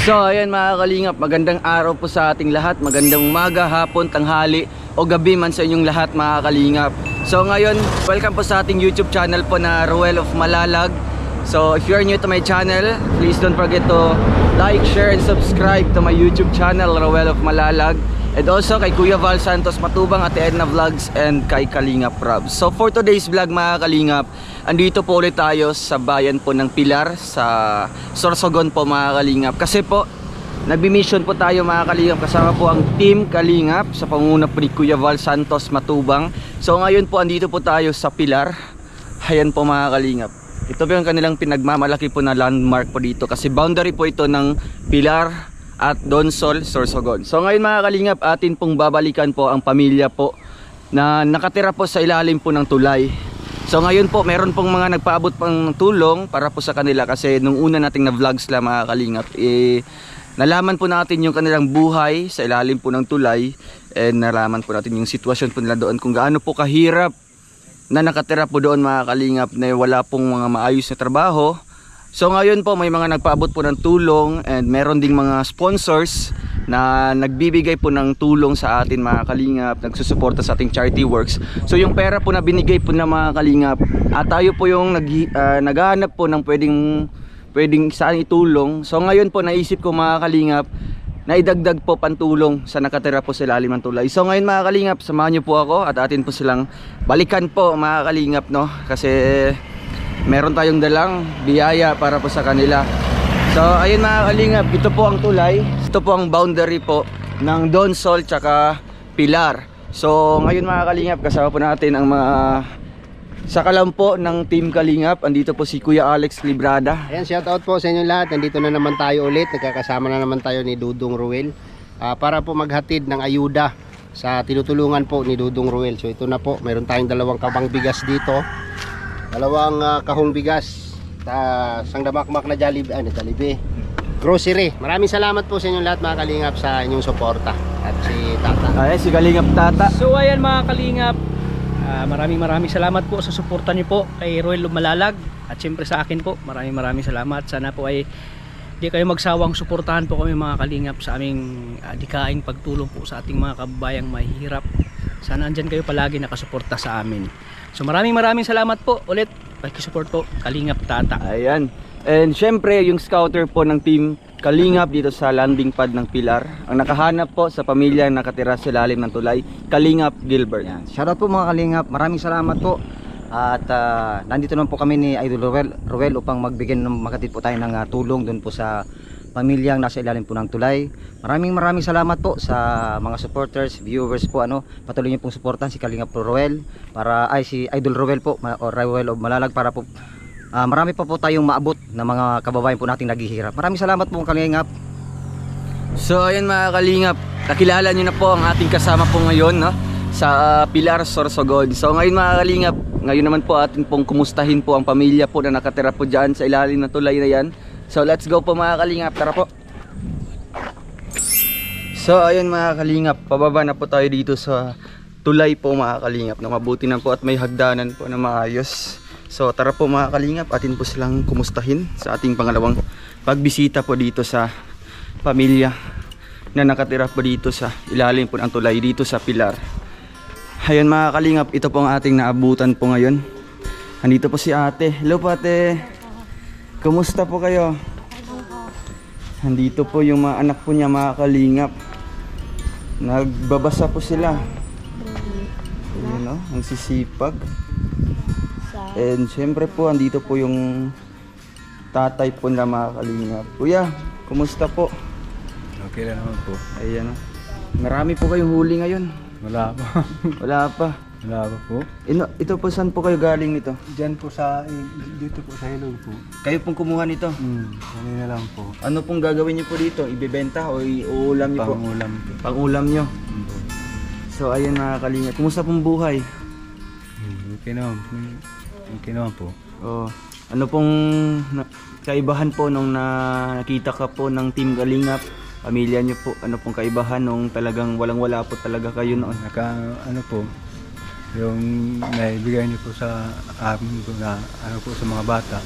So ayan mga kalingap, magandang araw po sa ating lahat. Magandang umaga, hapon, tanghali o gabi man sa inyong lahat mga kalingap. So ngayon, welcome po sa ating YouTube channel po na Ruel of Malalag. So if you are new to my channel, please don't forget to like, share, and subscribe to my YouTube channel Ruel of Malalag. And also kay Kuya Val Santos Matubang, Ate Edna Vlogs, and kay Kalingap Rob. So for today's vlog mga kalingap, andito po ulit tayo sa bayan po ng Pilar sa Sorsogon po mga kalingap. Kasi po nagbi-mission po tayo mga kalingap, kasama po ang Team Kalingap sa pangunguna po ni Kuya Val Santos Matubang. So ngayon po andito po tayo sa Pilar. Ayan po mga kalingap, ito po yung kanilang pinagmamalaki po na landmark po dito, kasi boundary po ito ng Pilar at Donsol, Sorsogon. So ngayon mga kalingap, atin pong babalikan po ang pamilya po na nakatira po sa ilalim po ng tulay. So ngayon po meron pong mga nagpaabot pang tulong para po sa kanila, kasi nung una nating na vlogs lang mga kalingap, nalaman po natin yung kanilang buhay sa ilalim po ng tulay, and nalaman po natin yung sitwasyon po nila doon, kung gaano po kahirap na nakatira po doon mga kalingap, na wala pong mga maayos na trabaho. So ngayon po may mga nagpaabot po ng tulong, and meron ding mga sponsors na nagbibigay po ng tulong sa atin mga kalingap, nagsusuporta sa ating charity works. So yung pera po na binigay po ng mga kalingap, at tayo po yung naghahanap po ng pwedeng saan itulong. So ngayon po naisip ko mga kalingap na idagdag po pantulong sa nakatira po sa ilalim ng tulay. So ngayon mga kalingap, samahan niyo po ako at atin po silang balikan po mga kalingap, no? Kasi meron tayong dalang biyaya para po sa kanila. So ayun mga kalingap, ito po ang tulay. Ito po ang boundary po ng Donsol tsaka Pilar. So ngayon mga kalingap, kasama po natin ang mga sakalam po ng Team Kalingap. Andito po si Kuya Alex Librada. Ayan, shout out po sa inyo lahat. Nandito na naman tayo ulit. Nagkakasama na naman tayo ni Dudong Ruel para po maghatid ng ayuda sa tinutulungan po ni Dudong Ruel. So ito na po, meron tayong dalawang kabang bigas dito, dalawang kahong bigas, sang damakmak na Jollibee grocery. Maraming salamat po sa inyo lahat mga kalingap sa inyong suporta. At si Tata. Ayan, si Kalingap Tata. So ayan mga kalingap, maraming salamat po sa suporta niyo po kay Ruel of Malalag, at siyempre sa akin po maraming salamat. Sana po ay di kayo magsawang suportahan po kami mga kalingap sa aming dikaing pagtulong po sa ating mga kababayang mahihirap. Sana andyan kayo palagi nakasuporta sa amin. So maraming salamat po ulit, pag-support po Kalingap Tata. Ayan. And syempre yung scouter po ng Team Kalingap dito sa landing pad ng Pilar, ang nakahanap po sa pamilya nakatira sa ilalim ng tulay, Kalingap Gilbert. Yan. Shoutout po mga kalingap, maraming salamat po. At nandito naman po kami ni Idol Ruel upang makatid po tayo ng tulong doon po sa pamilyang nasa ilalim po ng tulay. Maraming salamat po sa mga supporters, viewers po, patuloy niyo pong suportahan si Kalingap Ruel si Idol Ruel po, o Ruel of Malalag, para po marami pa po tayong maabot na mga kababayan po nating naghihirap. Maraming salamat po Kalingap. So ayan mga kalingap, nakilala nyo na po ang ating kasama po ngayon, no? Sa Pilar, Sorsogon. So ngayon mga kalingap, ngayon naman po atin pong kumustahin po ang pamilya po na nakatira po dyan sa ilalim ng tulay na yan. So let's go po mga kalingap, tara po. So ayun mga kalingap, pababa na po tayo dito sa tulay po mga kalingap, na mabuti na po at may hagdanan po na maayos. So tara po mga kalingap, atin po silang kumustahin sa ating pangalawang pagbisita po dito sa pamilya na nakatira po dito sa ilalim po ng tulay dito sa Pilar. Ayan mga kalingap, ito po ang ating naabutan po ngayon. Andito po si ate. Hello po ate. Kumusta po kayo? Andito po yung mga anak po niya mga kalingap. Nagbabasa po sila. Ayan o, ang sisipag. And syempre po andito po yung tatay po na mga kalingap. Kuya, kumusta po? Okay lang naman po. Ayan o. Marami po kayong huli ngayon. Wala pa. Wala pa. Wala pa po. Ito po, saan po kayo galing nito? Diyan po dito po sa Hilog po. Kayo pong kumuha nito? Kanina lang po. Ano pong gagawin niyo po dito? Ibebenta o iuulam niyo po? Pangulam po. Pang-ulam niyo? So ayun mga kalingap, kumusta pong buhay? Okay naman. Okay naman po. Oh, ano pong kaibahan po nung nakita ka po ng Team Kalingap? Pamilya niyo po, ano pong kaibahan nung talagang walang-wala po talaga kayo noon? Ano po, yung naibigay niyo po sa amin po na ano po sa mga bata.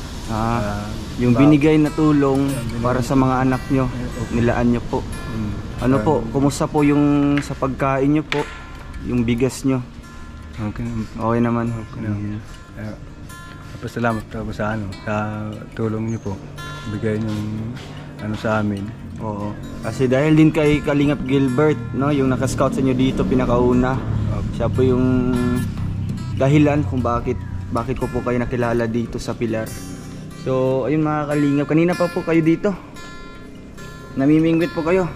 Yung binigay na tulong para sa mga anak nyo, nilaan nyo po. Ano po, kumusta po yung sa pagkain nyo po? Yung bigas nyo? Okay, Okay naman. okay na. Pasalamat po sa sa tulong niyo po. Bigay niyo ano sa amin. Oo. Kasi dahil din kay Kalingap Gilbert, no, yung naka-scout sa inyo dito pinakauna. Siya po yung dahilan kung bakit ko po kayo nakilala dito sa Pilar. So, ayun mga Kalingap, kanina pa po kayo dito. Namimingwit po kayo.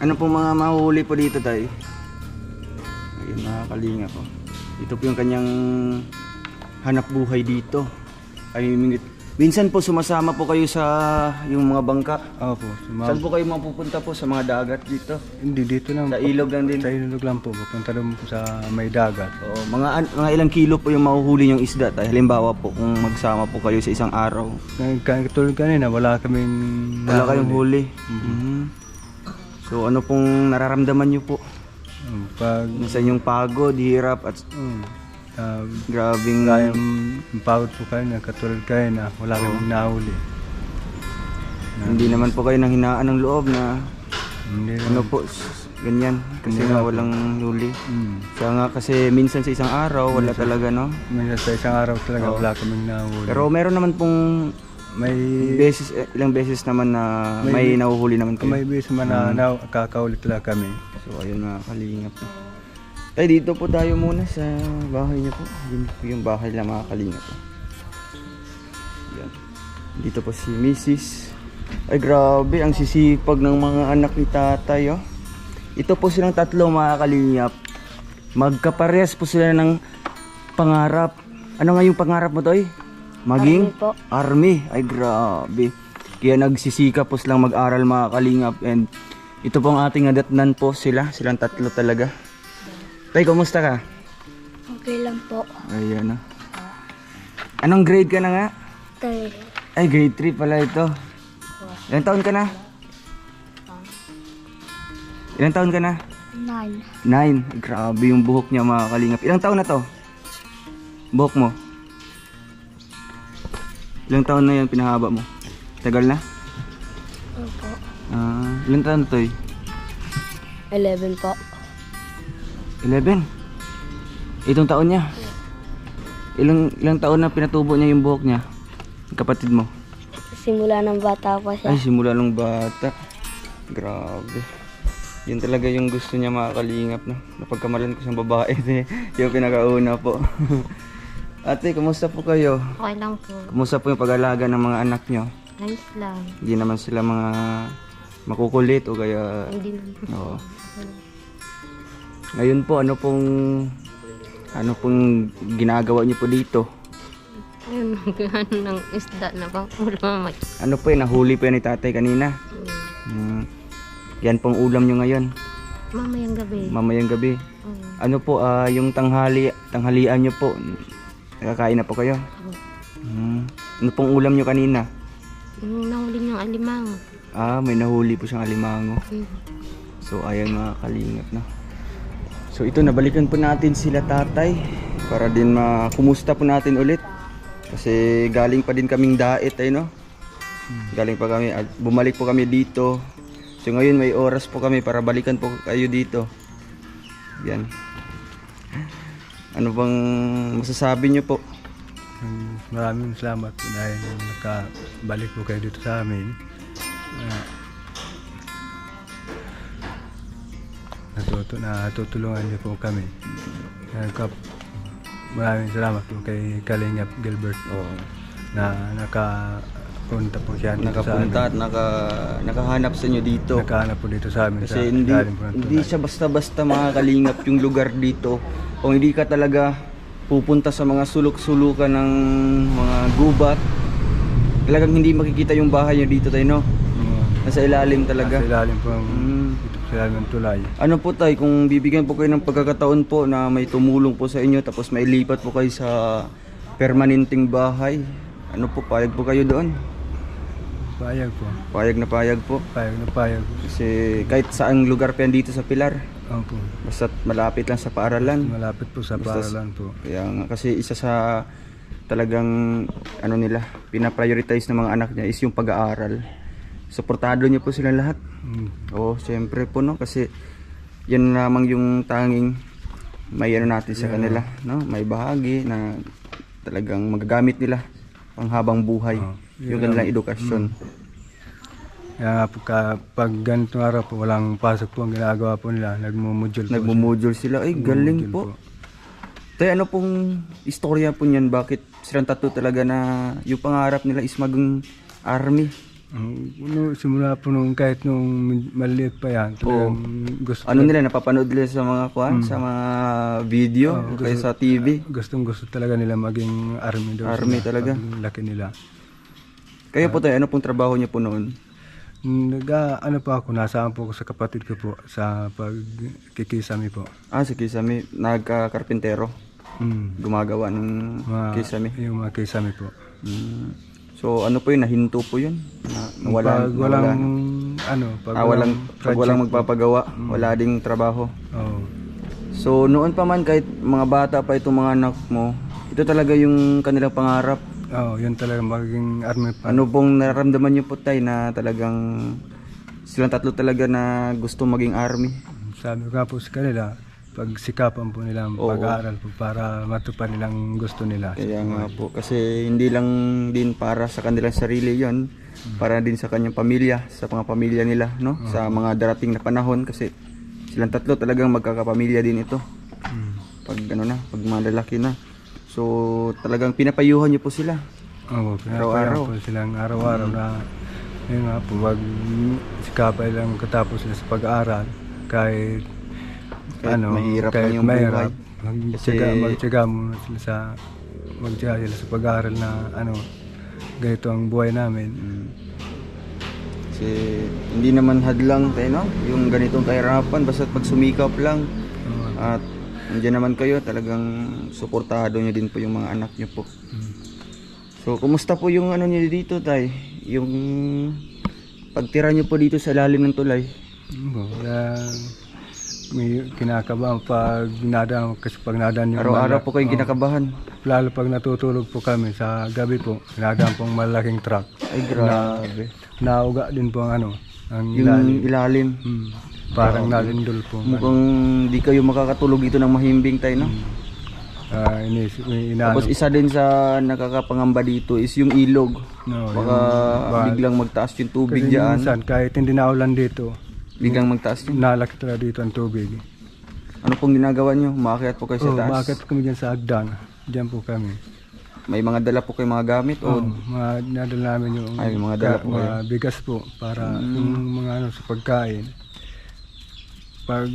Ano po mga mahuhuli po dito tayo? Ayun mga Kalingap po. Ito po yung kanyang hanap buhay dito. Namimingwit. Minsan po sumasama po kayo sa yung mga bangka. Opo, Saan po kayo mapupunta po sa mga dagat dito? hindi dito lang. Sa ilog lang din. Sa ilog lang po. Pupunta doon po sa may dagat. Oo, mga ilang kilo po yung mahuhuli yung isda tayo. Halimbawa po kung magsama po kayo sa isang araw. Katulad kanina, wala kaming Wala kayong nahuli. huli. So ano pong nararamdaman nyo po? Pag Minsan yung pagod, hirap at grabing kayang pagod po kayo na katulad kayo na wala kaming nahuli. hindi naman po kayo nang hinaan ng loob na Hindi ano po, ganyan. Kasi nga walang huli. Kaya nga kasi minsan sa isang araw wala talaga, no? Minsan sa isang araw talaga wala kaming nahuli. Pero meron naman pong may ilang beses naman na may nahuhuli naman kayo. may bis man na kakaulit talaga kami. So ayun mga Kalingap. Tay, dito po tayo muna sa bahay niyo po. Yun po yung bahay ng mga Kalingap. Yan. Dito po si Mrs. Ay grabe, ang sisipag ng mga anak ni tatay, oh. Ito po silang tatlo mga Kalingap. Magkaparehas po sila ng pangarap. Ano nga yung pangarap mo, Toy? Maging? Army po. Army. Ay grabe. Kaya nagsisika po silang mag-aral mga Kalingap. And ito po ang ating adatnan po sila. Silang tatlo talaga. Tay, kumusta ka? Okay lang po. Ayan, oh. Anong grade ka na nga? Tay. Ay, grade 3 pala ito. Ilang taon ka na? Ilang taon ka na? 9. 9. Grabe yung buhok niya mga Kalingap. Ilang taon na to? Buhok mo? Ilang taon na yan pinahaba mo? Tagal na? Opo. Ilang taon na to eh? 11 po. 11? Itong taon niya? Ilang taon na pinatubo niya yung buhok niya? Yung kapatid mo? Simula ng bata pa siya. Ay, simula nung bata. Grabe. Yun talaga yung gusto niya mga Kalingap, no? Napagkamalan ko sa babae. Yung pinakauna po. Ate, kumusta po kayo? Okay lang po. Kumusta po yung pag-alaga ng mga anak nyo? Nice lang. Hindi naman sila mga makukulit o kaya... Hindi naman. Oo. Ngayon po, ano pong ginagawa niyo po dito? Ayun, magkano ng isda na pang ulam. Ano po nahuli po yan ni tatay kanina? Yan pong ulam nyo ngayon, Mamayang gabi. mamayang gabi. Ano po, yung tanghalian nyo po, nakakain na po kayo? Ano pong ulam nyo kanina? Yung nahuli niyang alimang. May nahuli po siyang alimango. So ayan mga Kalingap, no? So ito, nabalikan po natin sila tatay para din kumusta po natin ulit. Kasi galing pa din kaming daet ay, no? Galing pa kami at bumalik po kami dito. So ngayon may oras po kami para balikan po kayo dito. Yan. Ano bang masasabi niyo po? Maraming salamat po dahil nakabalik po kayo dito sa amin. Natutulungan niyo po kami. Maraming salamat po kay Kalingap Gilbert na nakapunta po siya dito sa amin. Nakapunta at nakahanap sa inyo dito. Nakahanap po dito sa amin. Kasi hindi siya basta-basta mga Kalingap yung lugar dito. Kung hindi ka talaga pupunta sa mga sulok-sulukan ng mga gubat, talagang hindi makikita yung bahay nyo dito tayo, no? Nasa ilalim talaga. Nasa ilalim po dito sa ilalim ng tulay. Ano po tayo, kung bibigyan po kayo ng pagkakataon po na may tumulong po sa inyo tapos may lipat po kayo sa permanenteng bahay, ano po, payag po kayo doon? Payag po. Payag na payag po. Payag na payag. Kasi kahit saang lugar pa yan dito sa Pilar. Opo. Basta malapit lang sa paaralan. Malapit po sa Basta- paaralan po. Kaya nga, kasi isa sa talagang ano nila, pina-prioritize ng mga anak niya is yung pag-aaral. Suportado niyo po sila lahat. Mm. Oo, siyempre po no, kasi yan lamang yung tanging may ano natin sa kanila, no? May bahagi na talagang magagamit nila panghabang buhay. Yung kanilang edukasyon. Kaya po pag ganitong araw po, walang pasok po ang ginagawa po nila. Nagmumodule po. Nagmumodule sila. Ay, galing Nagmumodule po. Tay, ano pong istorya po niyan? Bakit silang tatlo talaga na yung pangarap nila is maging army? Simula po nung kahit nung maliit pa yan, talagang gusto, Ano nila, napapanood nila sa mga kuwan, sa mga video, o kaya sa TV? gustong gusto talaga nila maging army daw. Army sila, talaga? pag laki nila. Kayo po tayo, ano pong trabaho niyo po noon? Ano po ako, nasaan po ako sa kapatid ko po sa pagkikisami po. Ah, si Kisame, nagka-karpintero, gumagawa ng kisame. Yung mga kisami po. So ano po yun, nahinto po yun? Nawala, Pag walang, pag walang magpapagawa, wala ding trabaho. Oh. So noon pa man, kahit mga bata pa itong mga anak mo, ito talaga yung kanilang pangarap. Oh, yun talaga maging army pa. Ano pong nararamdaman niyo po tay na talagang silang tatlo talaga na gusto maging army? Sabi ko nga po sa kanila, pagsikapan po nila ang Oo. pag-aaral po para matupad nilang gusto nila. Kaya nga po, kasi hindi lang din para sa kanilang sarili yon, para din sa kanyang pamilya, sa mga pamilya nila, no? Sa mga darating na panahon, kasi silang tatlo talagang magkakapamilya din ito. Pag ano na, pag malalaki na. So talagang pinapayuhan niyo po sila. Oo, Araw-araw. pinapayaan po silang araw-araw na yun nga po, wag sikapay lang katapos sila sa pag-aaral kahit mahirap kahit lang yung mahirap, Kasi- magtiyaga muna sila sa pag-aaral na ganito ang buhay namin. Kasi hindi naman hadlang tayo, no? Yung ganitong kahirapan, basta pag sumikap lang at nandiyan naman kayo, talagang suportado nyo din po yung mga anak nyo po. So, kumusta po yung ano nyo dito, tay? Yung pagtira nyo po dito sa lalim ng tulay? Kaya may kinakabahan pag nadaan, kasi pag nadaan yung Araw-araw po kayong kinakabahan. lalo pag natutulog po kami sa gabi po, nadaan pong malaking truck. Ay, grabe. Nauga din po ang ang Yung ilalim. Parang nalindol po. Mukhang di kayo makakatulog dito ng mahimbing, tay, no? Tapos isa din sa nakakapangamba dito is yung ilog. Baka biglang magtaas yung tubig kasi dyan. minsan, kahit hindi naulan dito, Biglang magtaas yung... nalaki talaga dito ang tubig. Ano pong ginagawa nyo? Maakyat po kayo sa taas? Bakit kami dyan sa Agdan? Diyan po kami. May mga dala po kayo mga gamit? O Nadala namin yung Ay, mga dala po kayo. bigas po para yung mga sa pagkain. Pag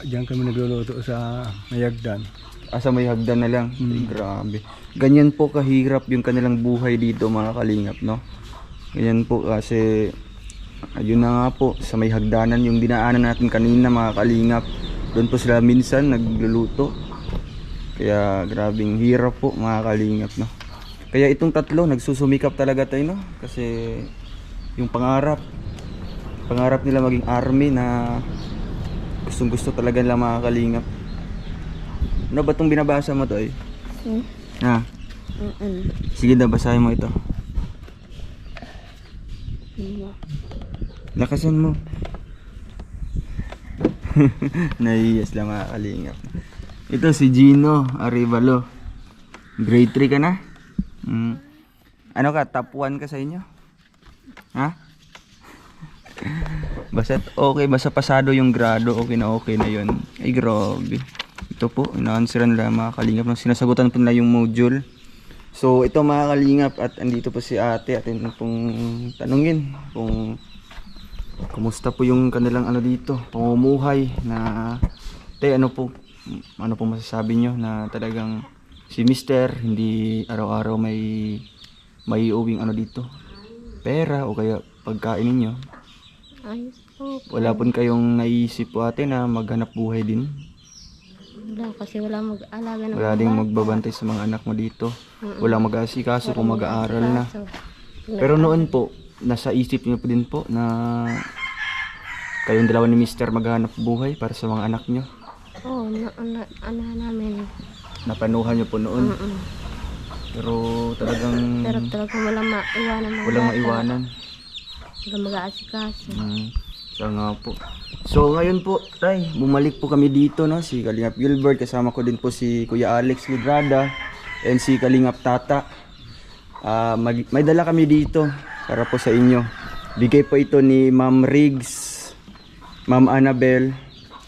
diyan kami nagluluto sa Mayagdan. Asa may hagdan na lang? Ay, grabe. Ganyan po kahirap yung kanilang buhay dito, mga kalingap, no? Ganyan po kasi ayun na nga po, sa may hagdanan yung dinaanan natin kanina, mga kalingap. Doon po sila minsan nagluluto. Kaya grabing hirap po, mga kalingap, no? Kaya itong tatlo nagsusumikap talaga tayo, no? Kasi yung pangarap nila maging army na gustong gusto talaga nila, mga kalingap. Ano ba itong binabasa mo to eh? Ha? Sige na, basahin mo ito. Lakasan mo. Naiyas lang, mga kalingap. Ito si Gino Arevalo. Grade 3 ka na? Ano ka? Top 1 ka sa inyo? Ha? Basta okay, basta pasado yung grado, okay na yun. Ay, grabe. Ito po, ina-answeran nila, mga kalingap. Sinasagutan po nila yung module. So ito, mga kalingap, at andito po si ate. Atin pong tanungin kung kumusta po yung kanilang dito, pamumuhay na ano po masasabi nyo na talagang si Mister hindi araw-araw may uwing dito, pera o kaya pagkain ninyo. Ayos po. Wala po kayong naisip po ate na maghanap buhay din? Wala, kasi wala mag-alaga ng Wala ding magbabantay sa mga anak mo dito? Walang mag-aasikaso kung mag-aaral na? Pero noon po, nasa isip niyo po din po na kayong dalawa ni Mr. maghanap buhay para sa mga anak nyo? Oo, ano namin. Napanuhan nyo po noon. Mm-mm. Pero talagang Pero talagang walang maiwanan mga walang bata. maiwanan. Walang mag-aasikaso. Siya nga po. So ngayon po, tay, bumalik po kami dito, no? Si Kalingap Gilbert, kasama ko din po si Kuya Alex Librada and si Kalingap Tata. May dala kami dito para po sa inyo. Bigay po ito ni Ma'am Riggs, Ma'am Annabel,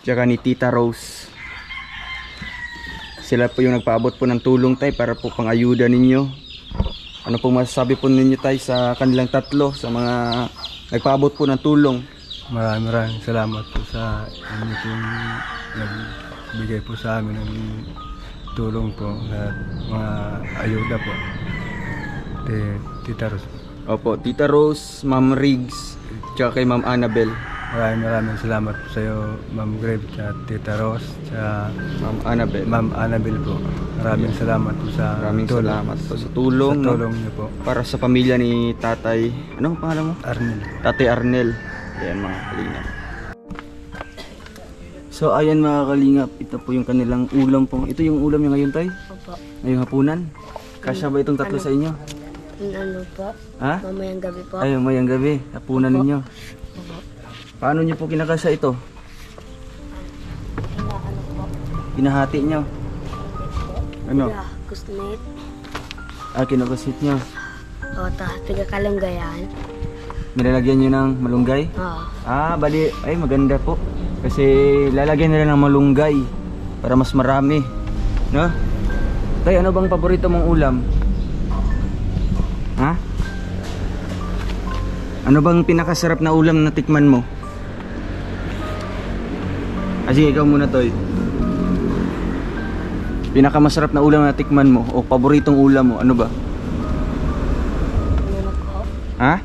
tsaka ni Tita Rose. Sila po yung nagpaabot po ng tulong, tay, para po pang-ayuda ninyo. Ano po masasabi po ninyo, tay, sa kanilang tatlo, sa mga nagpaabot po ng tulong? Maraming salamat po sa inyo pong nagbigay po sa amin ng tulong po at mga ayuda po. Tita Ros. Opo, Tita Rose, Ma'am Riggs, tsaka kay Ma'am Annabel. Maraming salamat po sa iyo, Ma'am Grave at Tita Ros, at Ma'am Annabel. Ma'am Annabel po. Maraming salamat po sa Maraming tulong. salamat po sa tulong, Sa no? tulong niyo po. Para sa pamilya ni Tatay, anong pangalan mo? Arnel. Tatay Arnel. Ayan mga kalingap. So ayan mga kalingap, ito po yung kanilang ulam po. Ito yung ulam nyo ngayon, tay? Opo. Ngayong hapunan? Kasya ba itong tatlo sa inyo? Ano po? Ha? Mamayang gabi po. Ayun, mayang gabi. Hapunan ninyo. Opo. Paano nyo po kinakasya ito? Ano po? Pinahati nyo? Ano? Kusnet. Kinakasit nyo? O, taga-kalunggayan. Nilalagyan nyo ng malunggay? Oo. Bali, ay maganda po. Kasi lalagyan nila ng malunggay para mas marami. No? Tay, ano bang paborito mong ulam? Ha? Ano bang pinakasarap na ulam na tikman mo? Sige, ikaw muna, Toy. Pinakamasarap na ulam na tikman mo o paboritong ulam mo, ano ba? Ano po? Ha?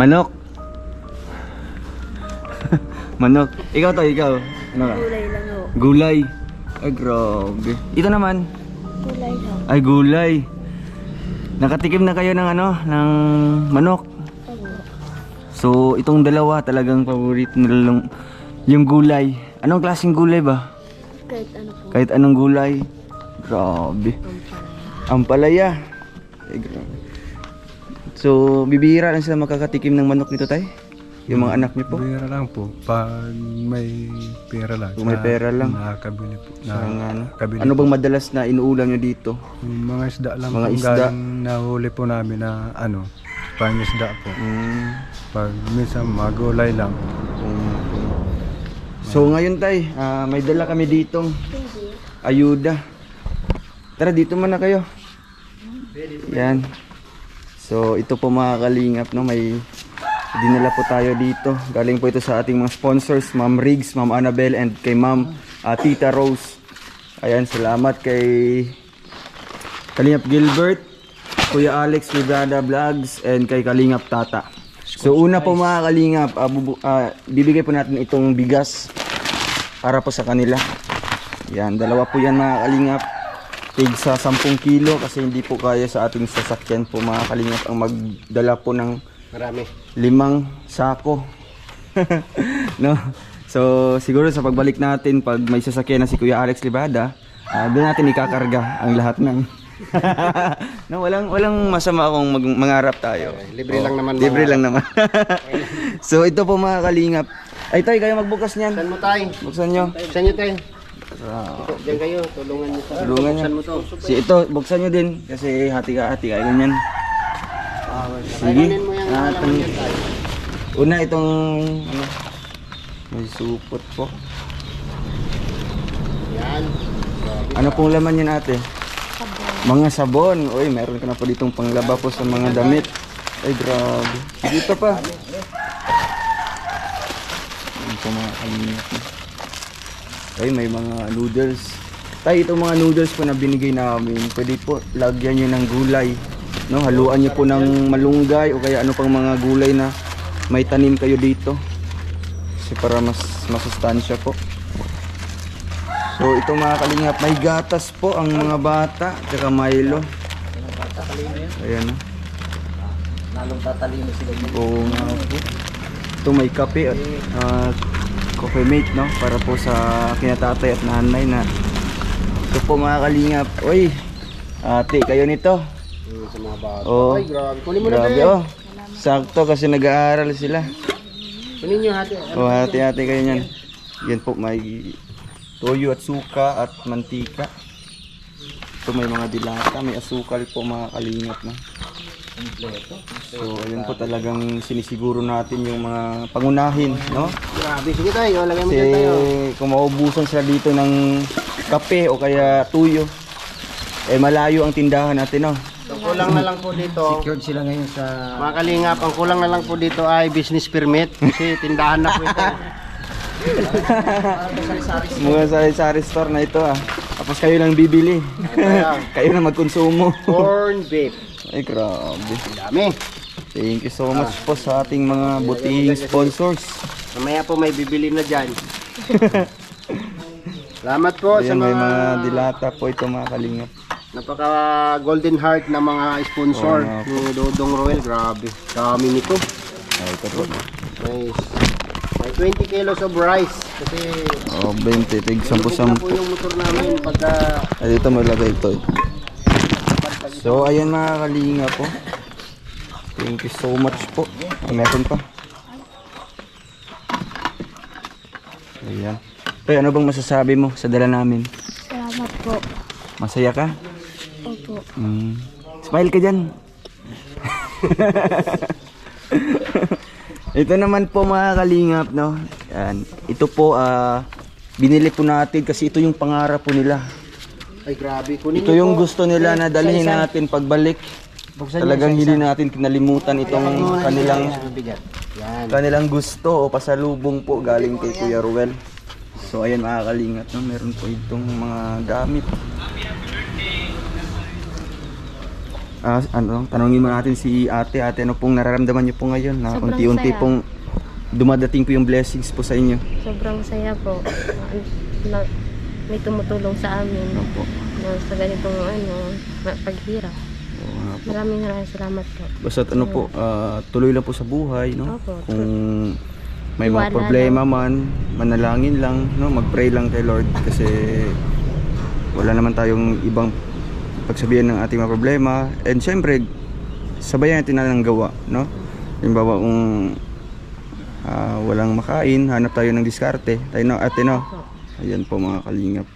Manok. Manok. Ikaw, Toy, ikaw. Ano ka? Gulay lang o. Gulay. Ay, grabe. Ito naman. Gulay lang. Ay, gulay. Nakatikim na kayo ng ano, ng manok. So, itong dalawa talagang paborito nila yung gulay. Anong klaseng gulay ba? Kahit ano po. Kahit anong gulay. Grabe. Ampalaya. Ay, grabe. So, bibihira lang sila makakatikim ng manok nito, tay? Yung mga anak niyo po? Pera lang po. Pag may pera lang. Kung may pera lang. Nakakabili po. Nakakabili Ano po. bang madalas na inuulam nyo dito? Yung mga isda lang Mga po. isda. Galing nahuli po namin na pangisda po. Pag minsan magulay lang. So ngayon, tay, may dala kami ditong ayuda. Tara, dito muna kayo. Yan. So ito po mga kalingap, no, may dinala po tayo dito. Galing po ito sa ating mga sponsors, Ma'am Riggs, Ma'am Annabel, and kay Ma'am Tita Rose. Ayan, salamat kay Kalingap Gilbert, Kuya Alex Librada Vlogs, and kay Kalingap Tata. So una po mga kalingap, bibigay po natin itong bigas para po sa kanila. Yan, dalawa po yan mga kalingap. Tig sa 10 kilo kasi hindi po kaya sa ating sasakyan po mga kalingap ang magdala po ng Marami. 5 sako. No? So siguro sa pagbalik natin, pag may sasakyan na si Kuya Alex Librada, doon natin ikakarga ang lahat ng no, walang masama kung mangarap tayo. Libre lang naman. Libre lang naman. So ito po mga kalingap. Ay, tay, kayo magbukas niyan. Saan mo tayo? Buksan nyo. Saan nyo tayo? Diyan kayo, tulungan nyo tayo. Tulungan nyo. Buksan mo to. Si ito, buksan nyo din. Kasi hati kayo ganyan. Sige. Kailangan mo yung alaman yan tayo. Una itong ano, may supot po. Yan. Ano pong laman yan, ate? Mga sabon. Uy, meron ka na po ditong panglaba po sa mga damit. Ay, grabe. Dito pa. Ano po mga kalingap. Ay, may mga noodles. Tay, itong mga noodles po na binigay namin, pwede po lagyan nyo ng gulay. No, haluan nyo po ng malunggay o kaya ano pang mga gulay na may tanim kayo dito. Kasi para mas masustansya po. So ito mga kalingap, may gatas po ang mga bata, tsaka Milo. Ayan. Lalong tatalino sila. Oo nga po. Ito may kape at coffee mate, no? Para po sa kinatatay at nanay na ito po mga kalingap. Uy, ate, kayo nito. Sa mga bata. Oh, Ay, grabe. Kunin mo na grabe, tayo. oh. Sakto kasi nag-aaral sila. Kunin nyo hati. O, hati-hati kayo niyan. Yan po, may toyo at suka at mantika. Ito may mga dilata, may asukal po mga kalingap, no? So, ayun po talagang sinisiguro natin yung mga pangunahin, no? Grabe. Sige tayo. Lagay mo Kasi dyan tayo. kung maubusan sila dito ng kape o kaya tuyo, eh malayo ang tindahan natin, no? So, kulang na lang po dito. Secured sila ngayon sa Mga kalingap, ang kulang na lang po dito ay business permit. Kasi tindahan na po ito. Mga sari-sari store na ito, ah. Tapos kayo lang bibili. Kayo na magkonsumo. Corn beef. Ay, grabe. Dami. Thank you so much po sa ating mga butihing sponsors. Mamaya po may bibili na dyan. Salamat po sa Ayan, may mga mga dilata po ito mga kalingap. napaka golden heart na mga sponsor Oo nga po. ni Dodong Roel. Grabe. Dami nito. Ay, ito po. Nice. May 20 kilos of rice. Kasi Oh, 20, tig lubog na 10. po yung motor namin pagka Ay, dito malagay ito. So, ayan mga kalinga po. Thank you so much po. Ah, meron pa. Ayan. Pero ano bang masasabi mo sa dala namin? Salamat po. Masaya ka? Opo. Smile ka dyan. Ito naman po mga kalingap, no? Yan. Ito po, binili po natin kasi ito yung pangarap po nila. ay grabe. Kunin Ito niyo yung po. gusto nila na dalhin natin pagbalik. Talagang hindi natin kinalimutan itong kanilang gusto o pasalubong po galing kay Kuya Ruel. So ayan mga kalingap, no? Meron po itong mga gamit. Tanongin mo natin si ate. Ate, ano pong nararamdaman niyo po ngayon na Sobrang unti-unti saya. pong dumadating po yung blessings po sa inyo? Sobrang saya po. Na, may tumutulong sa amin. Opo. Na sa ganitong paghirap. Oo nga po. Maraming salamat po. Basta ano po, tuloy lang po sa buhay, no? Opo. Kung may mga Tiwala problema man, manalangin lang, no? Mag-pray lang kay Lord kasi wala naman tayong ibang pagsabihan ng ating mga problema. And syempre, sabayan natin na ng gawa, no? Halimbawa kung walang makain, hanap tayo ng diskarte. Tayo no, ate, no? Ayan po mga kalingap.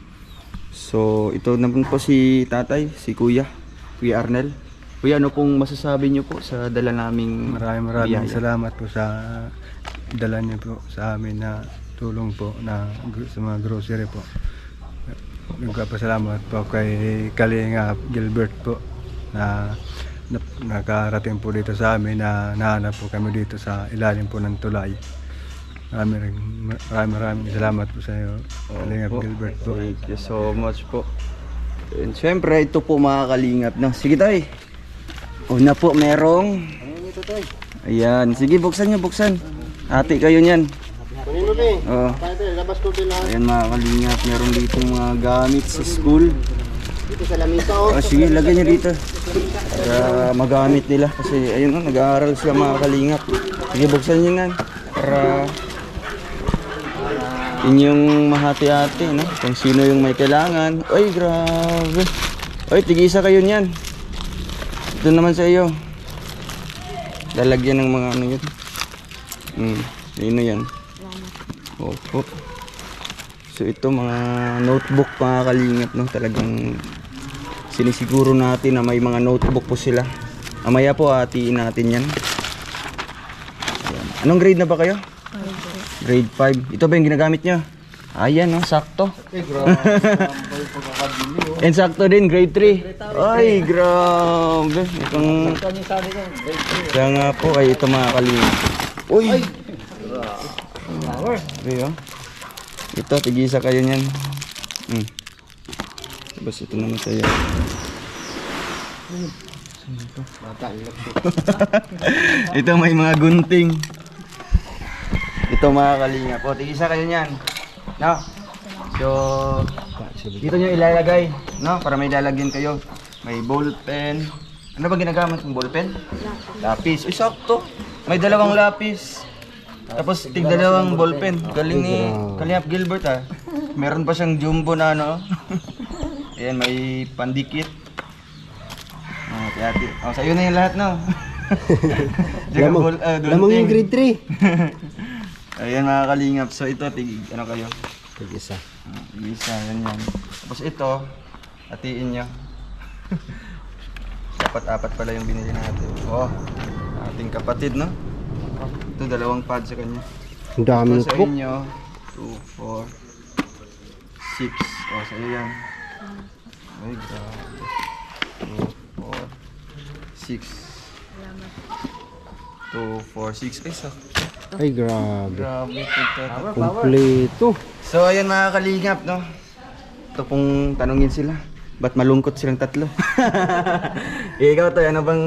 So, ito naman po si tatay, si Kuya Arnel. Kuya, ano pong masasabi niyo po sa dala naming maraming biyaya? salamat po sa dala niyo po sa amin na tulong po na sa mga grocery po. Nagpapasalamat po kay Kalinga Gilbert po na nakarating po dito sa amin na nahanap po kami dito sa ilalim po ng tulay. Maraming salamat po sa iyo, Kalinga Opo. Gilbert po. Thank you so much po. And syempre, ito po mga kalingap na. Sige tay. Una po, merong. Ayan. Sige, buksan nyo, buksan. Ate kayo niyan. Kunin mo be. Oo. Tayo, labas ko din lahat. Ayan mga kalingap, meron dito mga gamit sa school. Dito sa lamisa oh. Sige, lagyan nyo dito. Para magamit nila. Kasi ayun, nag-aaral sila mga kalingap. Sige, buksan nyo yan. Para inyong mahati-hati, no? Kung sino yung may kailangan. Ay, grabe. Ay, tig-isa kayo niyan. Ito naman sa iyo. Lalagyan ng mga ano yun. Ano yan? Opo. So ito mga notebook mga kalingap, no? Talagang sinisiguro natin na may mga notebook po sila. Mamaya po hatiin natin yan. Ayan. Anong grade na ba kayo? Grade 5. Ito ba yung ginagamit nyo? Ayan, no? Sakto. And sakto din, grade 3. Ay, grabe. Itong... Kaya nga po, ay ito mga kalingap. Uy! Ay, oh. Ito, tigisa kayo niyan. Tapos ito naman sa'yo. Ito may mga gunting. Ito mga kalinga po. Tigisa kayo niyan. No? So, dito nyo ilalagay. No? Para may lalagyan kayo. May ball pen. Ano ba ginagamit ng ball pen? Lapis. Uy, sakto. May dalawang lapis. Tapos tigdalawang ballpen. Galing ni grabe. Kalingap Gilbert ah. Meron pa siyang jumbo na ano. Ayan, may pandikit. Tiyati. Sa'yo na yung lahat no. Lamang yung grade 3. Ayan mga kalingap. So ito, ano kayo? Tig-isa. Isa, yan. Tapos ito, hatiin nyo. Apat-apat pala yung binili natin. Oh, ating kapatid, no? Ito, 2 pad sa kanya. Ang dami Ito sa po. inyo, 2, 4, 6. Oh, sa iyo yan. Ay, grabe. 2, 4, 6. 2, 4, 6. Ay, sakto. Ay, grabe. Grabe, ito. Kompleto. So ayan mga kalingap no. Ito pong tanungin sila. Ba't malungkot silang tatlo? Ikaw to, ano bang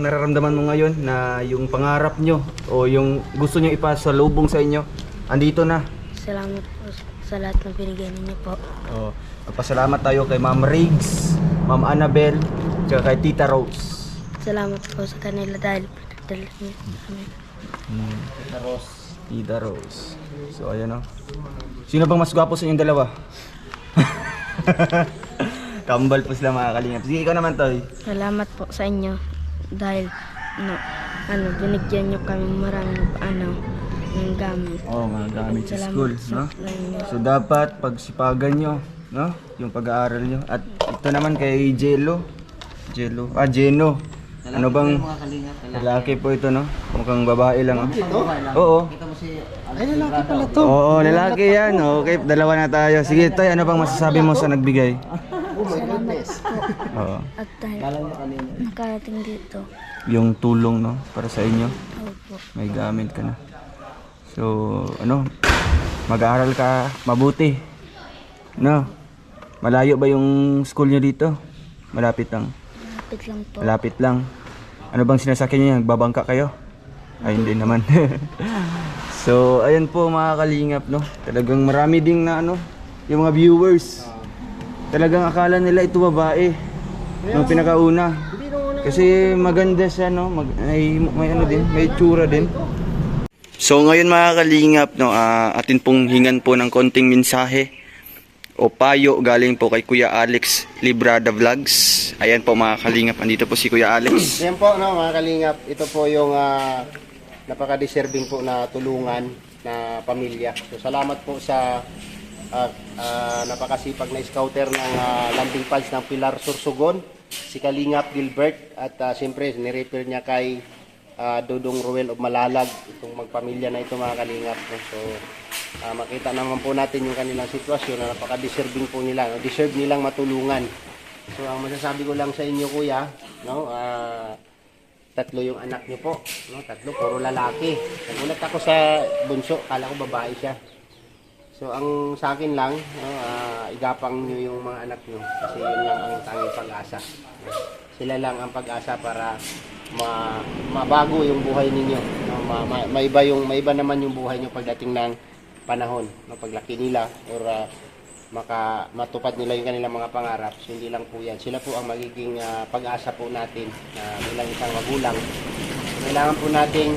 nararamdaman mo ngayon na yung pangarap nyo o yung gusto nyo ipasalubong sa inyo andito na? Salamat po sa lahat ng binigay ninyo po. Oh, magpasalamat tayo kay Ma'am Riggs, Ma'am Annabel, tsaka kay Tita Rose. Salamat po sa kanila dahil pinadala niyo kami. Tita Rose. So ayan o. Sino bang mas gwapo sa inyong dalawa? Kambal po sila mga kalingap. Sige, ikaw naman Toy. Salamat po sa inyo dahil binigyan niyo kami maraming ng gamit. Oh, mga gamit sa Salamat school, sa no? inyo. So dapat pagsipagan nyo, no? Yung pag-aaral nyo. At ito naman kay Jeno. Ano bang lalaki po ito, no? Mukhang babae lang, oh. Oo. Ay, lalaki pala to. Oo, lalaki yan. Okay, dalawa na tayo. Sige, Toy, ano bang masasabi mo sa nagbigay? Salamat po. Oo. At dahil nakarating dito. Yung tulong, no? Para sa inyo. Opo. May gamit ka na. So, mag-aaral ka mabuti. No? Malayo ba yung school nyo dito? Malapit lang. Malapit lang po. Malapit lang. Ano bang sinasakyan niyo? Nagbabangka kayo? Ay, hindi naman. So, ayan po mga kalingap, no? Talagang marami ding na yung mga viewers. Talagang akala nila ito babae. Nung pinakauna. Kasi maganda siya, no? May ano din, may tsura din. So ngayon mga kalingap, no, atin pong hingan po ng konting mensahe o payo galing po kay Kuya Alex Librada Vlogs. Ayan po mga kalingap, andito po si Kuya Alex. Yan po, no, mga kalingap. Ito po yung napaka-deserving po na tulungan na pamilya. So salamat po sa napakasipag na scouter ng landing pads ng Pilar Sursugon, si Kalingap Gilbert, at siyempre nirefer niya kay Dudong Ruel of Malalag, itong magpamilya na ito mga kalingap. So makita naman po natin yung kanilang sitwasyon na napaka-deserving po nila, no? Deserve nilang matulungan. So ang masasabi ko lang sa inyo kuya, no, 3 yung anak niyo po, no, 3 puro lalaki. Nagulat ako sa bunso, kala ko babae siya. So ang sa akin lang, no, igapang niyo yung mga anak niyo kasi yun lang ang tanging pag-asa. Sila lang ang pag-asa para mabago yung buhay ninyo, no? Maiba naman yung buhay niyo pagdating ng panahon, no? Paglaki nila or matupad nila yung kanilang mga pangarap. So, hindi lang po yan, sila po ang magiging pag-asa po natin bilang isang magulang. Kailangan po nating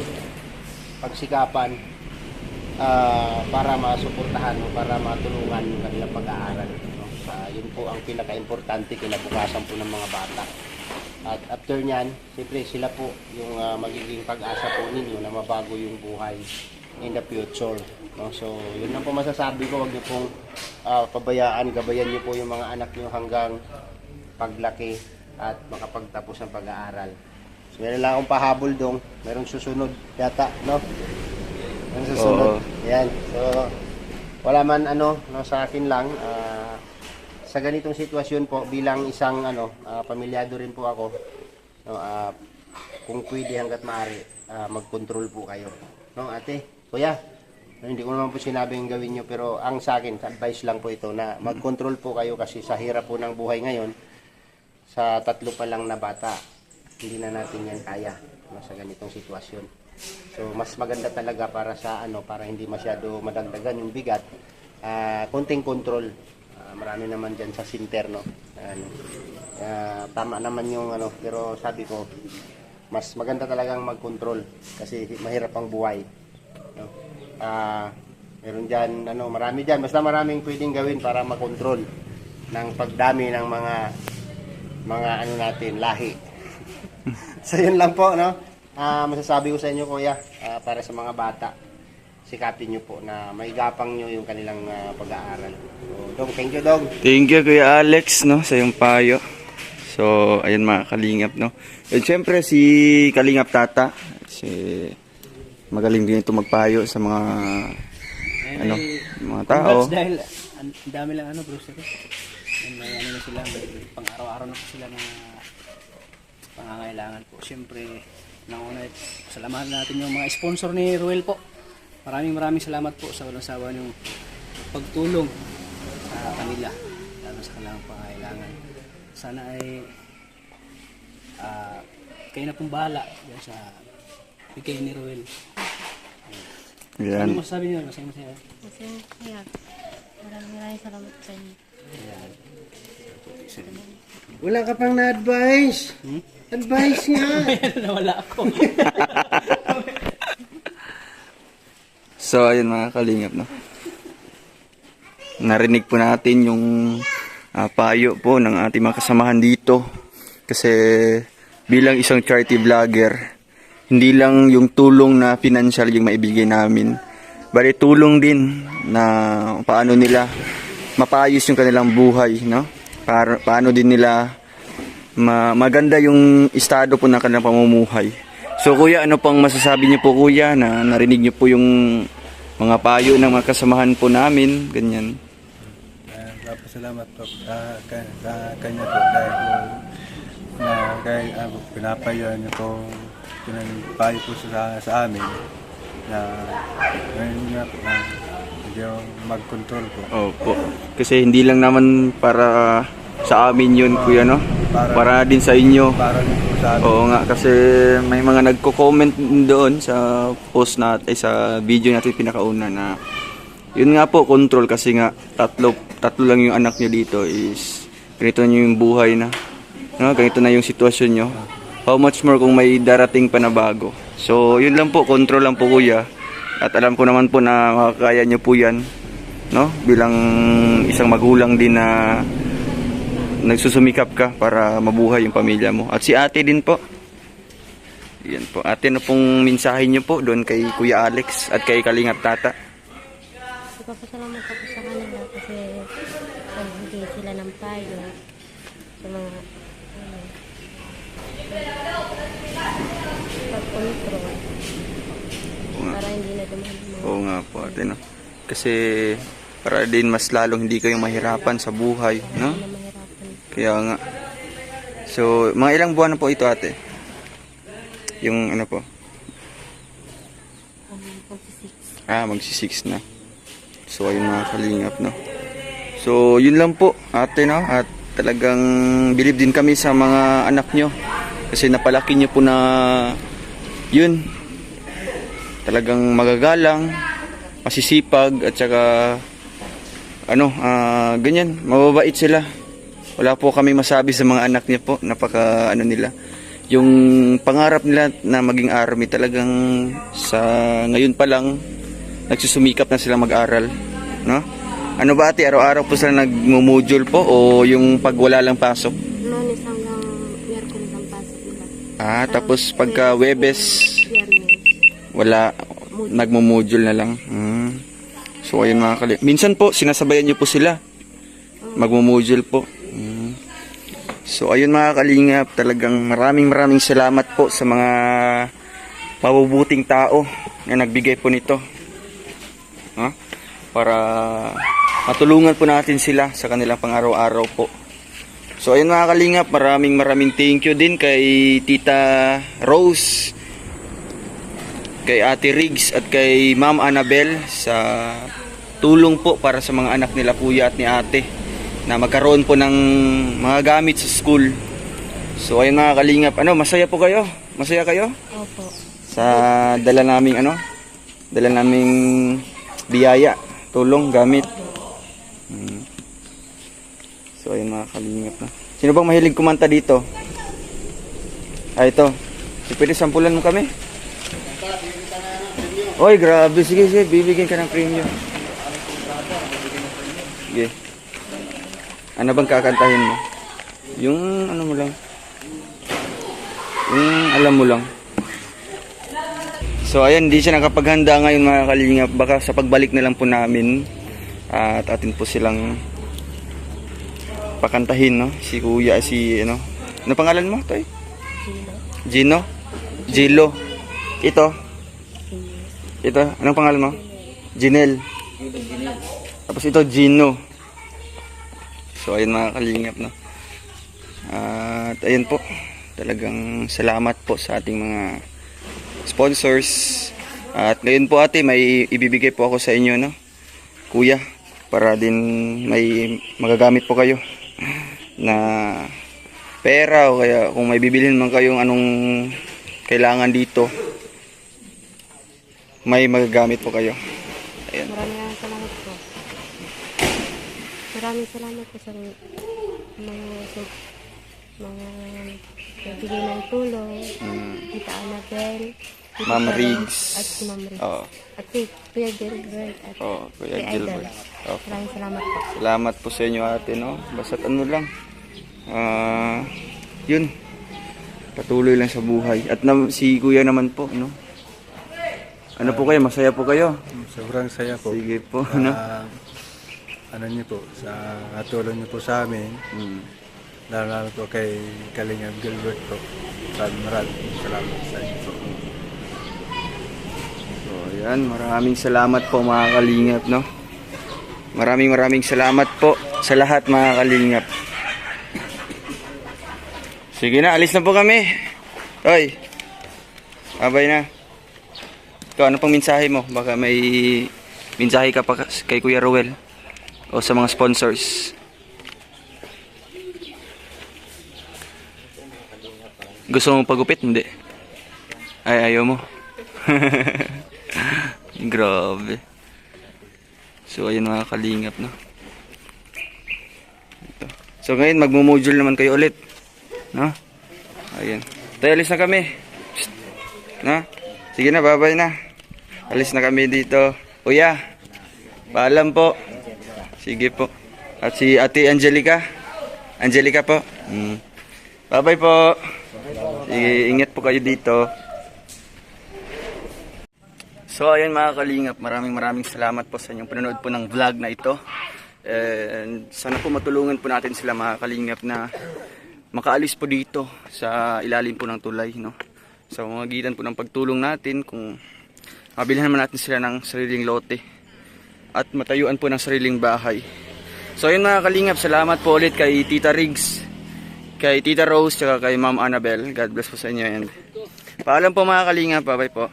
pagsikapan para masuportahan o para matulungan yung kanilang pag-aaral, no? Yun po ang pinaka-importante kinabukasan po ng mga bata. At after nyan, siyempre sila po yung magiging pag-asa po ninyo na mabago yung buhay in the future, no? So yun lang po masasabi ko, wag niyo pong pabayaan, gabayan niyo po yung mga anak niyo hanggang paglaki at makapagtapos ng pag-aaral. So meron lang akong pahabol dong, merong susunod yata, no? Merong susunod. Yan. So wala man no, sa akin lang sa ganitong sitwasyon po bilang isang pamilyado rin po ako, no, kung pwede hangga't maaari mag-control po kayo, no ate, kuya, hindi ko naman po sinabing gawin nyo, pero ang sa akin advice lang po ito na mag-control po kayo kasi sa hirap po ng buhay ngayon, sa 3 pa lang na bata hindi na natin yan kaya, no, sa ganitong sitwasyon. So mas maganda talaga para sa para hindi masyado madagdagan yung bigat, konting control. Marami naman dyan sa center, no? Tama naman yung pero sabi ko mas maganda talagang mag-control kasi mahirap ang buhay, no? Meron dyan, marami dyan. Basta maraming pwedeng gawin para makontrol ng pagdami ng mga natin, lahi. So yun lang po, no? Masasabi ko sa inyo, kuya, para sa mga bata, sikapin nyo po na maigapang nyo yung kanilang pag-aaral. So, Dong, thank you, Dong. Thank you Kuya Alex, no, sa yung payo. So, ayun mga kalingap, no. And syempre si Kalingap Tata, si magaling din ito magpayo sa mga mga tao. Congrats dahil ang dami lang grocery. And may na sila, may pang-araw-araw na po sila na pangangailangan po. Siyempre, nauna, salamatan natin yung mga sponsor ni Ruel po. Maraming salamat po sa walang sawa niyong pagtulong sa kanila, lalo sa kanilang pangangailangan. Sana ay kayo na pong bahala yan sa bigay ni Ruel. Yan. Ano masasabi niyo? Masaya. Masaya. Maraming salamat sa inyo. Ayan. Wala ka pang na-advise. Advice nga. Nawala ako. So, ayun mga kalingap, no. Narinig po natin yung payo po ng ating mga kasamahan dito. Kasi bilang isang charity vlogger, hindi lang yung tulong na financial yung maibigay namin, bali tulong din na paano nila mapayos yung kanilang buhay, no? Paano din nila maganda yung estado po ng kanilang pamumuhay. So kuya, ano pang masasabi niyo po kuya na narinig niyo po yung mga payo ng mga kasamahan po namin, ganyan? Salamat po sa kanya po dahil pinapayo niyo po payo po sa amin na ngayon nga po na medyo mag-control po. Opo. Kasi hindi lang naman para sa amin yun kuya, no? Para din sa inyo. Para din po sa amin. Oo nga, kasi may mga nagko-comment doon sa post natin, sa video natin pinakauna na yun nga po, control kasi nga tatlo lang yung anak nyo dito is ganito nyo yung buhay na, no? Ganito na yung sitwasyon nyo. How much more kung may darating pa na bago. So yun lang po, control lang po kuya. At alam ko naman po na makakaya nyo po yan, no? Bilang isang magulang din na nagsusumikap ka para mabuhay yung pamilya mo. At si ate din po. Yan po. Ate, ano pong mensahe nyo po doon kay Kuya Alex at kay Kalingap Tata? Papasalamat ako sa kanila kasi nagbigay sila ng payo sa mga pag-control para hindi na dumaan. Oo nga po ate, no? Kasi para din mas lalong hindi kayong mahirapan sa buhay, no? Na mahirapan. Kaya nga. So, mga ilang buwan na po ito ate? Yung ano po? Magsi-6 na. So ayun mga kalingap, no. So yun lang po ate, no. At talagang believe din kami sa mga anak nyo. Kasi napalaki nyo po na yun. Talagang magagalang, masisipag at saka ganyan, mababait sila. Wala po kami masabi sa mga anak niya po. Napaka nila. Yung pangarap nila na maging army talagang sa ngayon pa lang nagsusumikap na sila mag-aral, no? Ano ba ate, araw-araw po sila nagmo-module po o yung pag wala lang pasok? Lunes hanggang Miyerkules ang pasok nila. Tapos pagka Webes, Biyernes. wala, nagmo-module na lang. So ayun mga kalingap. Minsan po, sinasabayan niyo po sila. Magmo-module po. So ayun mga kalingap, talagang maraming salamat po sa mga mabubuting tao na nagbigay po nito. Para matulungan po natin sila sa kanilang pang-araw-araw po. So ayun mga kalingap, maraming thank you din kay Tita Rose, kay Ate Riggs at kay Ma'am Annabel sa tulong po para sa mga anak nila kuya at ni ate na magkaroon po ng mga gamit sa school. So ayun mga kalingap, masaya po kayo? Masaya kayo? Opo. Sa dala naming biyaya, tulong, gamit. So ayun mga kalingap na. Sino bang mahilig kumanta dito? Ito. Pwede sampulan mo kami? Oy, grabe. Sige, sige. Bibigyan ka ng premium. Sige. Ano bang kakantahin mo? Yung ano mo lang. Yung alam mo lang. So ayan, hindi siya nakapaghanda ngayon mga kalingap. Baka sa pagbalik na lang po namin at atin po silang pakantahin, no? Si kuya, si ano. Ano pangalan mo, Toy? Gino. Gilo. Ito. Ito, anong pangalan mo? Jinel. Tapos ito, Gino. So ayun mga kalingap, no? At ayun po, talagang salamat po sa ating mga sponsors. At ngayon po ate, may ibibigay po ako sa inyo, no? Kuya, para din may magagamit po kayo na pera o kaya kung may bibilhin man kayong anong kailangan dito, may magagamit po kayo. Ayan. Maraming salamat po. Maraming salamat po sa mga nagbigay ng tulong. Tita Annabel, Tita Ma'am Rose, Riggs. at si Ma'am Riggs. Oo. At si Kuya Gilbert at Oh, Kuya si Idol. Gilbert. Okay. Maraming salamat po. Salamat po sa inyo ate, no? Basta't ano lang. Yun. Patuloy lang sa buhay. At si kuya naman po, no? Ano po kayo? Masaya po kayo? Sobrang saya po. Sige po, no? Ano niyo po, sa tulong niyo po sa amin, lalo po kay Kalingap Gilbert po. Maraming salamat sa inyo po. So, ayan. Maraming salamat po mga kalingap, no? Maraming salamat po sa lahat mga kalingap. Sige na, alis na po kami. Hoy. Abay na. Ikaw, ano pang mensahe mo? Baka may mensahe ka pa kay Kuya Ruel o sa mga sponsors. Gusto mo pagupit? Hindi. Ay, ayaw mo. Grabe. So, ayun mga kalingap, no? Ito. So, ngayon, magmumodule naman kayo ulit. No? Ayun. Tayo, alis na kami. Psst. No? Sige na, bye-bye na. Alis na kami dito. Kuya, paalam po. Sige po. At si Ate Angelica. Angelica po. Bye-bye po. Sige, ingat po kayo dito. So ayun mga kalingap, maraming salamat po sa inyong panonood po ng vlog na ito. And sana po matulungan po natin sila mga kalingap na makaalis po dito sa ilalim po ng tulay, no? Sa magitan po ng pagtulong natin, kung mabilhan naman natin sila ng sariling lote at matayuan po ng sariling bahay. So ayun mga kalingap, salamat po ulit kay Tita Riggs, kay Tita Rose, tsaka kay Ma'am Annabel. God bless po sa inyo. And paalam po mga kalingap, bye-bye po.